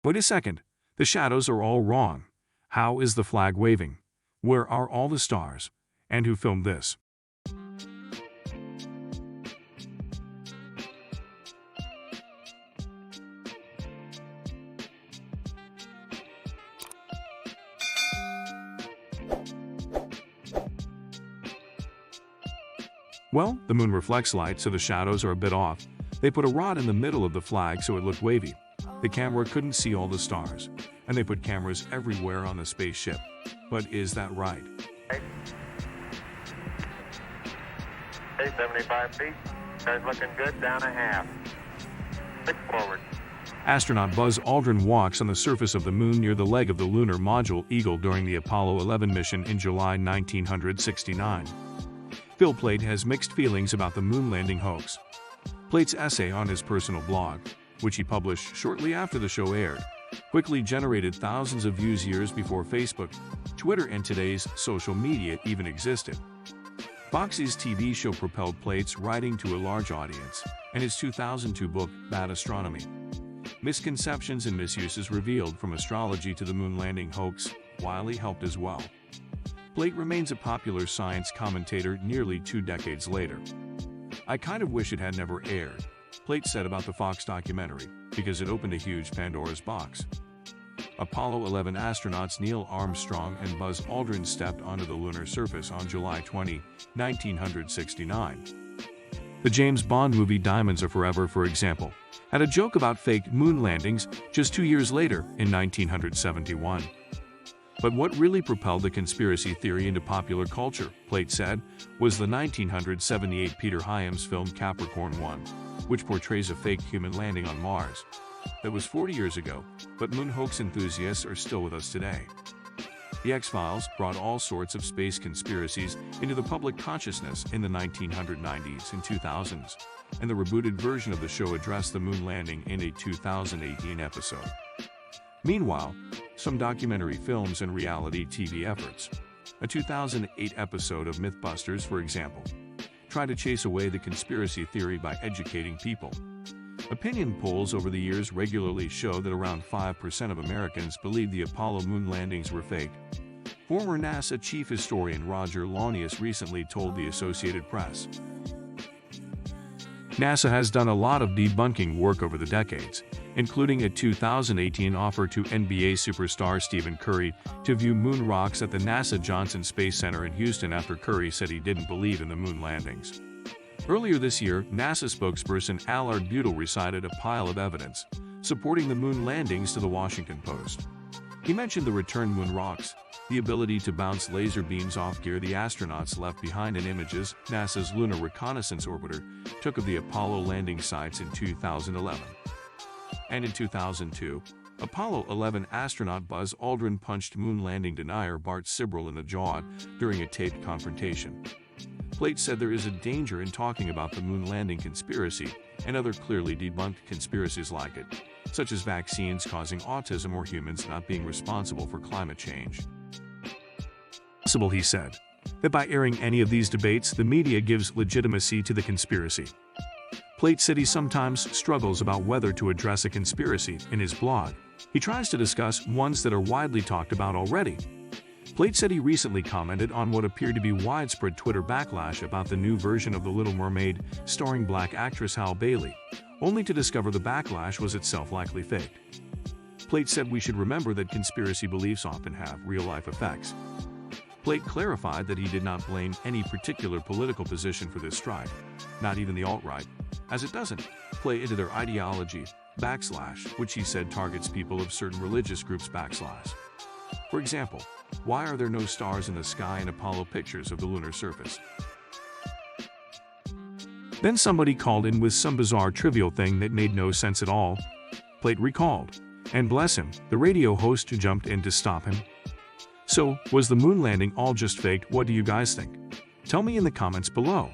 Wait a second, the shadows are all wrong. How is the flag waving? Where are all the stars? And who filmed this? Well, the moon reflects light, so the shadows are a bit off. They put a rod in the middle of the flag so it looked wavy. The camera couldn't see all the stars, and they put cameras everywhere on the spaceship. But is that right? 75 feet. Guys looking good, down a half. 6 forward. Astronaut Buzz Aldrin walks on the surface of the moon near the leg of the lunar module Eagle during the Apollo 11 mission in July 1969. Phil Plait has mixed feelings about the moon landing hoax. Plait's essay on his personal blog, which he published shortly after the show aired, quickly generated thousands of views years before Facebook, Twitter, and today's social media even existed. Fox's TV show propelled Plait's writing to a large audience, and his 2002 book, Bad Astronomy: Misconceptions and Misuses Revealed from Astrology to the Moon Landing Hoax, widely helped as well. Plait remains a popular science commentator nearly 2 decades later. "I kind of wish it had never aired," Plait said about the Fox documentary, because it opened a huge Pandora's box. Apollo 11 astronauts Neil Armstrong and Buzz Aldrin stepped onto the lunar surface on July 20, 1969. The James Bond movie Diamonds Are Forever, for example, had a joke about fake moon landings just 2 years later in 1971. But what really propelled the conspiracy theory into popular culture, Plait said, was the 1978 Peter Hyams film Capricorn 1, which portrays a fake human landing on Mars. That was 40 years ago, but moon hoax enthusiasts are still with us today. The X-Files brought all sorts of space conspiracies into the public consciousness in the 1990s and 2000s, and the rebooted version of the show addressed the moon landing in a 2018 episode. Meanwhile, some documentary films and reality TV efforts, a 2008 episode of Mythbusters, for example, tried to chase away the conspiracy theory by educating people. Opinion polls over the years regularly show that around 5% of Americans believe the Apollo moon landings were faked. Former NASA chief historian Roger Launius recently told the Associated Press, "NASA has done a lot of debunking work over the decades, including a 2018 offer to NBA superstar Stephen Curry to view moon rocks at the NASA Johnson Space Center in Houston after Curry said he didn't believe in the moon landings." Earlier this year, NASA spokesperson Allard Budel recited a pile of evidence supporting the moon landings to the Washington Post. He mentioned the returned moon rocks, the ability to bounce laser beams off gear the astronauts left behind, in images NASA's Lunar Reconnaissance Orbiter took of the Apollo landing sites in 2011. And in 2002, Apollo 11 astronaut Buzz Aldrin punched moon landing denier Bart Sibrel in the jaw during a taped confrontation. Plait said there is a danger in talking about the moon landing conspiracy and other clearly debunked conspiracies like it, such as vaccines causing autism or humans not being responsible for climate change. Possible, he said, that by airing any of these debates, the media gives legitimacy to the conspiracy. Plait said he sometimes struggles about whether to address a conspiracy in his blog. He tries to discuss ones that are widely talked about already. Plait said he recently commented on what appeared to be widespread Twitter backlash about the new version of The Little Mermaid starring black actress Halle Bailey, only to discover the backlash was itself likely faked. Plait said we should remember that conspiracy beliefs often have real-life effects. Plait clarified that he did not blame any particular political position for this strike, not even the alt-right, as it doesn't play into their ideology, which he said targets people of certain religious groups. For example, why are there no stars in the sky in Apollo pictures of the lunar surface? Then somebody called in with some bizarre trivial thing that made no sense at all. Plait recalled, and bless him, the radio host jumped in to stop him. So, was the moon landing all just faked? What do you guys think? Tell me in the comments below.